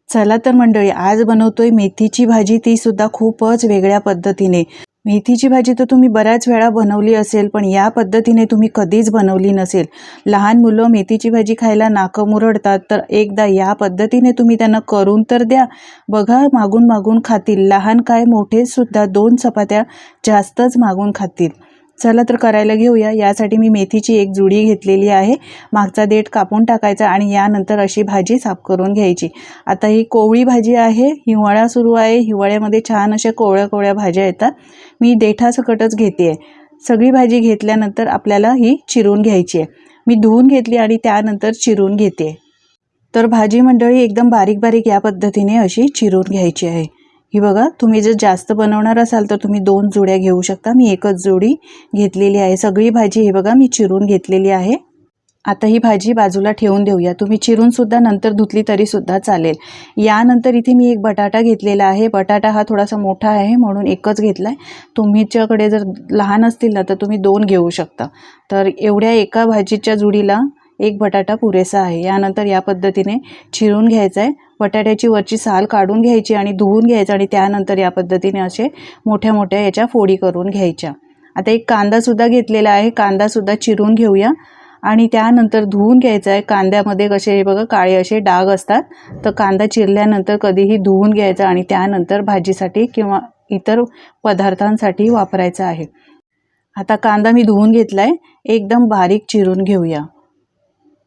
चला तर मंडळी, आज बनवतोय मेथीची भाजी, ती सुद्धा खूपच वेगळ्या पद्धतीने। मेथीची भाजी तर तुम्ही बऱ्याच वेळा बनवली असेल, पण या पद्धतीने तुम्ही कधीच बनवली नसेल। लहान मुलं मेथीची भाजी खायला नाकं मुरडतात, तर एकदा या पद्धतीने तुम्ही त्यांना करून तर द्या, बघा मागून मागून खातील। लहान काय मोठे सुद्धा 2 चपात्या जास्तच मागून खातील। चला तर करायला घेऊया। यासाठी मी मेथीची एक जुडी घेतलेली आहे। मागचा देठ कापून टाकायचा आणि यानंतर अशी भाजी साफ करून घ्यायची। आता ही कोवळी भाजी आहे, हिवाळा सुरू आहे, हिवाळ्यामध्ये छान अशा कोवळ्या कोवळ्या भाज्या येतात। मी देठासकटच घेते आहे। सगळी भाजी घेतल्यानंतर आपल्याला ही चिरून घ्यायची आहे। मी धुवून घेतली आणि त्यानंतर चिरून घेते। तर भाजी मंडळी एकदम बारीक बारीक या पद्धतीने अशी चिरून घ्यायची आहे। ही बघा, तुम्ही जर जास्त बनवणार असाल तर तुम्ही 2 जोड्या घेऊ शकता। मी एकच जोडी घेतलेली आहे। सगळी भाजी हे बघा मी चिरून घेतलेली आहे। आता ही भाजी बाजूला ठेवून देऊया। तुम्ही चिरून सुद्धा नंतर धुतली तरी सुद्धा चालेल। यानंतर इथे मी एक बटाटा घेतलेला आहे। बटाटा हा थोडासा मोठा आहे म्हणून एकच घेतलाय। तुमच्याकडे जर लहान असतील ना तर तुम्ही 2 घेऊ शकता। तर एवढ्या एका भाजीच्या जुडीला एक बटाटा पुरेसा आहे। यानंतर या पद्धतीने चिरून घ्यायचा आहे। बटाट्याची वरची साल काढून घ्यायची आणि धुवून घ्यायचं आणि त्यानंतर या पद्धतीने असे मोठ्या मोठ्या याच्या फोडी करून घ्यायच्या। आता एक कांदा सुद्धा घेतलेला आहे। कांदा सुद्धा चिरून घेऊया आणि त्यानंतर धुवून घ्यायचा आहे। कांद्यामध्ये कसे हे बघा काळे असे डाग असतात, तर कांदा चिरल्यानंतर कधीही धुवून घ्यायचा आणि त्यानंतर भाजीसाठी किंवा इतर पदार्थांसाठी वापरायचा आहे। आता कांदा मी धुवून घेतलाय, एकदम बारीक चिरून घेऊया।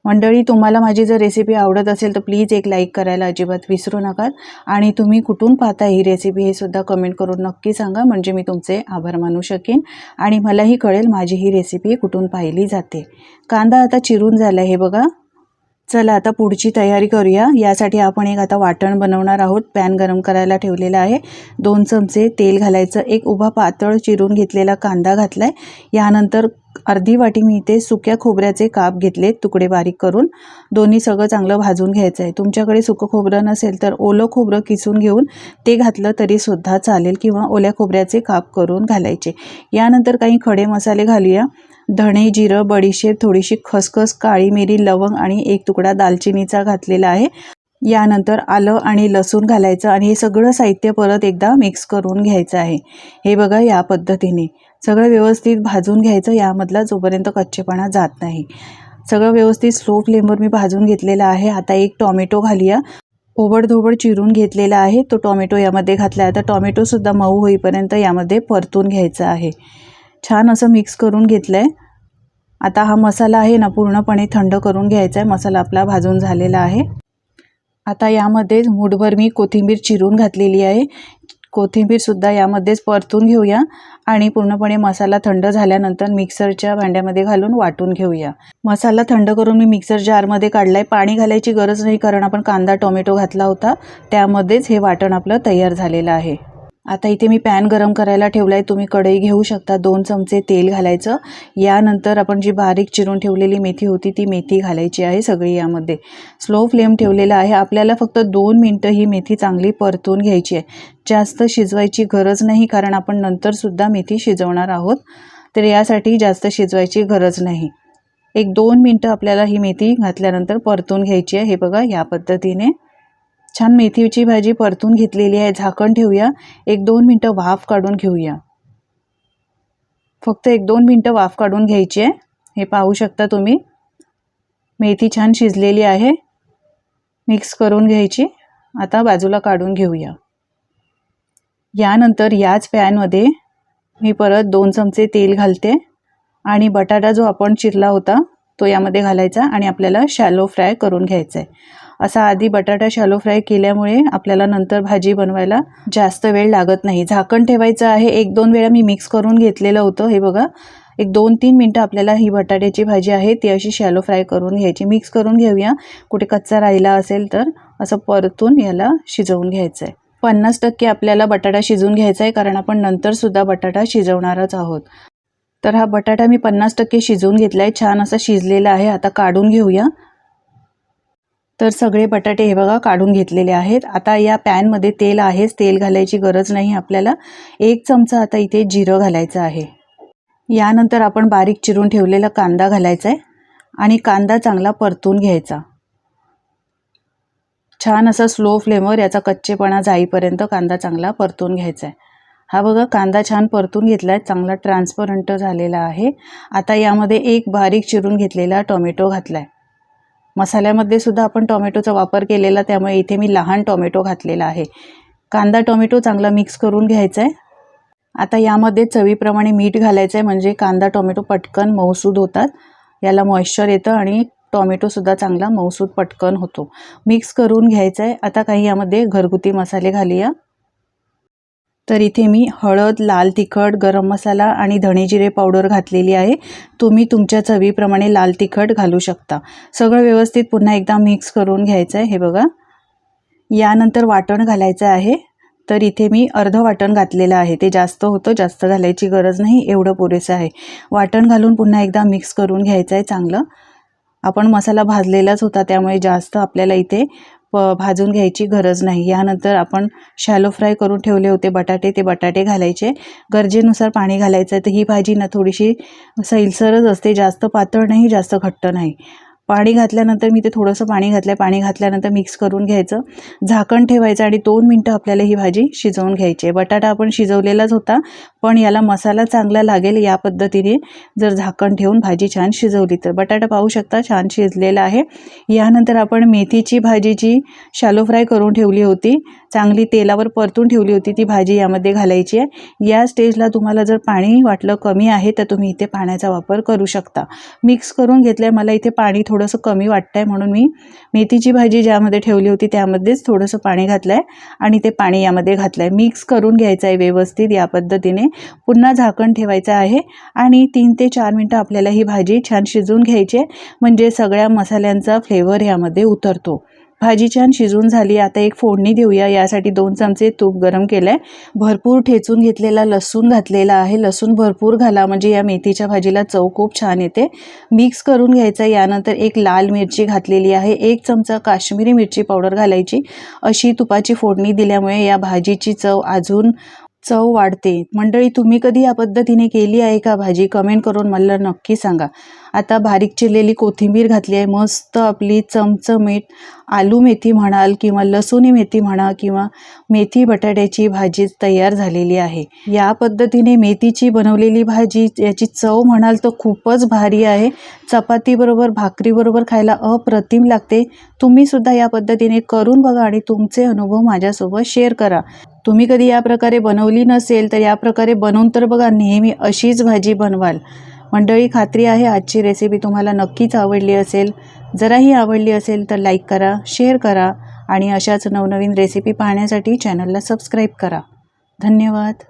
मंडळी, तुम्हाला माझी जर रेसिपी आवडत असेल तर प्लीज एक लाईक करायला अजिबात विसरू नका आणि तुम्ही कुठून पाहता ही रेसिपी हे सुद्धा कमेंट करून नक्की सांगा, म्हणजे मी तुमचे आभार मानू शकेन आणि मलाही कळेल माझी ही रेसिपी कुठून पाहिली जाते। कांदा आता चिरून झाला हे बघा। चला आता पुढची तयारी करूया। यासाठी आपण एक आता वाटण बनवणार आहोत। पॅन गरम करायला ठेवलेला आहे। 2 चमचे तेल घालायचं। एक उभा पातळ चिरून घेतलेला कांदा घातलाय। यानंतर अर्धी वाटी मी इथे सुक्या खोबऱ्याचे काप घेतले, तुकडे बारीक करून। दोन्ही सगळं चांगलं भाजून घ्यायचं आहे। तुमच्याकडे सुकं खोबरं नसेल तर ओलं खोबरं किसून घेऊन ते घातलं तरी सुद्धा चालेल किंवा ओल्या खोबऱ्याचे काप करून घालायचे। यानंतर काही खडे मसाले घालूया। धणे, जिरं, बडीशेप, थोडीशी खसखस, काळी मिरी, लवंग आणि एक तुकडा दालचिनीचा घातलेला आहे। यानंतर आलं आणि लसूण घालायचं आणि हे सगळं साहित्य परत एकदा मिक्स करून घ्यायचं आहे। हे बघा या पद्धतीने सगळं व्यवस्थित भाजून घ्यायचं, यामधला जोपर्यंत कच्चेपणा जात नाही। सगळं व्यवस्थित स्लो फ्लेमवर मी भाजून घेतलेलं आहे। आता एक टोमॅटो घालूया। ओबडधोबड चिरून घेतलेला आहे तो टोमॅटो यामध्ये घातला। आता टोमॅटो सुद्धा मऊ होईपर्यंत यामध्ये परतून घ्यायचं आहे। छान असं मिक्स करून घेतलंय। आता हा मसाला आहे ना पूर्णपणे थंड करून घ्यायचा आहे। मसाला आपला भाजून झालेला आहे। आता यामध्ये मूठभर मी कोथिंबीर चिरून घातलेली आहे। कोथिंबीर सुद्धा यामध्येच परतून घेऊया आणि पूर्णपणे मसाला थंड झाल्यानंतर मिक्सरच्या भांड्यामध्ये घालून वाटून घेऊया। मसाला थंड करून मी मिक्सर जारमध्ये काढलाय। पाणी घालायची गरज नाही, कारण आपण कांदा टोमॅटो घातला होता त्यामध्येच हे वाटण आपलं तयार झालेलं आहे। आता इथे मी पॅन गरम करायला ठेवलाय। तुम्ही कढई घेऊ शकता। 2 चमचे तेल घालायचं। यानंतर आपण जी बारीक चिरून ठेवलेली मेथी होती ती मेथी घालायची आहे सगळी यामध्ये। स्लो फ्लेम ठेवलेला आहे। आपल्याला फक्त 2 मिनिटं ही मेथी चांगली परतून घ्यायची आहे। जास्त शिजवायची गरज नाही, कारण आपण नंतर सुद्धा मेथी शिजवणार आहोत, तर यासाठी जास्त शिजवायची गरज नाही। 1-2 मिनिटं आपल्याला ही मेथी घातल्यानंतर परतून घ्यायची आहे। हे बघा या पद्धतीने छान मेथीची भाजी परतून घेतलेली आहे। झाकण ठेवूया। 1-2 मिनिटं वाफ काढून घेऊया। फक्त 1-2 मिनिटं वाफ काढून घ्यायची आहे। हे पाहू शकता तुम्ही, मेथी छान शिजलेली आहे। मिक्स करून घ्यायची। आता बाजूला काढून घेऊया। यानंतर याच पॅनमध्ये मी परत 2 चमचे तेल घालते आणि बटाटा जो आपण चिरला होता तो यामध्ये घालायचा आणि आपल्याला शॅलो फ्राय करून घ्यायचा आहे। असा आधी बटाटा शॅलो फ्राय केल्यामुळे आपल्याला नंतर भाजी बनवायला जास्त वेळ लागत नाही। झाकण ठेवायचं आहे। 1-2 वेळा मी मिक्स करून घेतलेलं होतं। हे बघा 1-2-3 मिनिटं आपल्याला ही बटाट्याची भाजी आहे ती अशी शॅलो फ्राय करून घ्यायची। मिक्स करून घेऊया। कुठे कच्चा राहिला असेल तर असं परतून याला शिजवून घ्यायचं आहे। 50% आपल्याला बटाटा शिजवून घ्यायचा आहे, कारण आपण नंतर सुद्धा बटाटा शिजवणारच आहोत। तर हा बटाटा मी 50% शिजवून घेतलाय। छान असा शिजलेला आहे। आता काढून घेऊया। तर सगळे बटाटे हे बघा काढून घेतलेले आहेत। आता या पॅनमध्ये तेल आहेच, तेल घालायची गरज नाही आपल्याला। 1 चमचा आता इथे जिरं घालायचं आहे। यानंतर आपण बारीक चिरून ठेवलेला कांदा घालायचा आहे आणि कांदा चांगला परतून घ्यायचा। छान असा स्लो फ्लेमवर याचा कच्चेपणा जाईपर्यंत कांदा चांगला परतून घ्यायचा आहे. हा बघा कांदा छान परतून घेतला आहे, चांगला ट्रान्सपरंट झालेला आहे. आता यामध्ये एक बारीक चिरून घेतलेला टोमॅटो घातला आहे. मसाल्यामध्ये सुद्धा आपण टोमॅटोचा वापर केलेला, त्यामुळे इथे मी लहान टोमॅटो घातलेला आहे. कांदा टोमॅटो चांगला मिक्स करून घ्यायचा आहे. आता यामध्ये चवीप्रमाणे मीठ घालायचं आहे, म्हणजे कांदा टोमॅटो पटकन मऊसूद होतात. याला मॉइश्चर येतं आणि टोमॅटोसुद्धा चांगला मऊसूद पटकन होतो. मिक्स करून घ्यायचं आहे. आता काही यामध्ये घरगुती मसाले घालूया. तर इथे मी हळद, लाल तिखट, गरम मसाला आणि धणे जिरे पावडर घातलेली आहे. तुम्ही तुमच्या चवीप्रमाणे लाल तिखट घालू शकता. सगळं व्यवस्थित पुन्हा एकदा मिक्स करून घ्यायचं आहे. हे बघा, यानंतर वाटण घालायचं आहे. तर इथे मी अर्धं वाटण घातलेलं आहे. ते जास्त होतं, जास्त घालायची गरज नाही, एवढं पुरेसं आहे. वाटण घालून पुन्हा एकदा मिक्स करून घ्यायचं आहे चांगलं. आपण मसाला भाजलेलाच होता, त्यामुळे जास्त आपल्याला इथे भाजून घ्यायची गरज नाही. यानंतर आपण शॅलो फ्राय करून ठेवले होते बटाटे, ते बटाटे घालायचे. गरजेनुसार पाणी घालायचं आहे. तर ही भाजी ना थोडीशी सैलसरच असते, जास्त पातळ नाही, जास्त घट्ट नाही. पाणी घातल्यानंतर मी ते थोडंसं पाणी घातलं आहे. पाणी घातल्यानंतर मिक्स करून घ्यायचं, झाकण ठेवायचं आणि 2 मिनटं आपल्याला ही भाजी शिजवून घ्यायची आहे. बटाटा आपण शिजवलेलाच होता, पण याला मसाला चांगला लागेल या पद्धतीने जर झाकण ठेवून भाजी छान शिजवली तर. बटाटा पाहू शकता छान शिजलेला आहे. यानंतर आपण मेथीची भाजीची शॅलो फ्राय करून ठेवली होती, चांगली तेलावर परतून ठेवली होती, ती भाजी यामध्ये घालायची आहे. या स्टेजला तुम्हाला जर पाणी वाटलं कमी आहे तर तुम्ही इथे पाण्याचा वापर करू शकता. मिक्स करून घेतलं आहे. मला इथे पाणी थोडंसं कमी वाटतं आहे, म्हणून मी मेथीची भाजी ज्यामध्ये ठेवली होती त्यामध्येच थोडंसं पाणी घातलं आहे आणि ते पाणी यामध्ये घातलं आहे. मिक्स करून घ्यायचं आहे व्यवस्थित या पद्धतीने. पुन्हा झाकण ठेवायचं आहे आणि 3 ते 4 मिनटं आपल्याला ही भाजी छान शिजवून घ्यायची आहे, म्हणजे सगळ्या मसाल्यांचा फ्लेवर यामध्ये उतरतो. भाजी छान शिजून झाली. आता एक फोडणी देऊया. यासाठी 2 चमचे तूप गरम केलं आहे. भरपूर ठेचून घेतलेला लसूण घातलेला आहे. लसूण भरपूर घाला, म्हणजे या मेथीच्या भाजीला चव खूप छान येते. मिक्स करून घ्यायचं. यानंतर एक लाल मिरची घातलेली आहे. 1 चमचा काश्मीरी मिरची पावडर घालायची. अशी तुपाची फोडणी दिल्यामुळे या भाजीची चव वाढते. मंडळी, तुम्ही कधी या पद्धतीने केली आहे का भाजी? कमेंट करून मला नक्की सांगा. आता बारीक चिरलेली कोथिंबीर घातली आहे. मस्त आपली चमचमीत आलू मेथी म्हणाल किंवा लसूणी मेथी म्हणा किंवा मेथी बटाट्याची भाजी तयार झालेली आहे. या पद्धतीने मेथीची बनवलेली भाजी, याची चव म्हणाल तर खूपच भारी आहे. चपातीबरोबर, भाकरीबरोबर खायला अप्रतिम लागते. तुम्ही सुद्धा या पद्धतीने करून बघा आणि तुमचे अनुभव माझ्यासोबत शेअर करा. तुम्ही कधी या प्रकारे बनवली नसेल तर या प्रकारे बनवून तर बघा, नेहमी अशीच भाजी बनवाल. मंडळी, खात्री आहे आजची रेसिपी तुम्हाला नक्कीच आवडली असेल. जराही आवडली असेल तर लाईक करा, शेअर करा आणि अशाच नवनवीन रेसिपी पाहण्यासाठी चॅनलला सबस्क्राईब करा. धन्यवाद.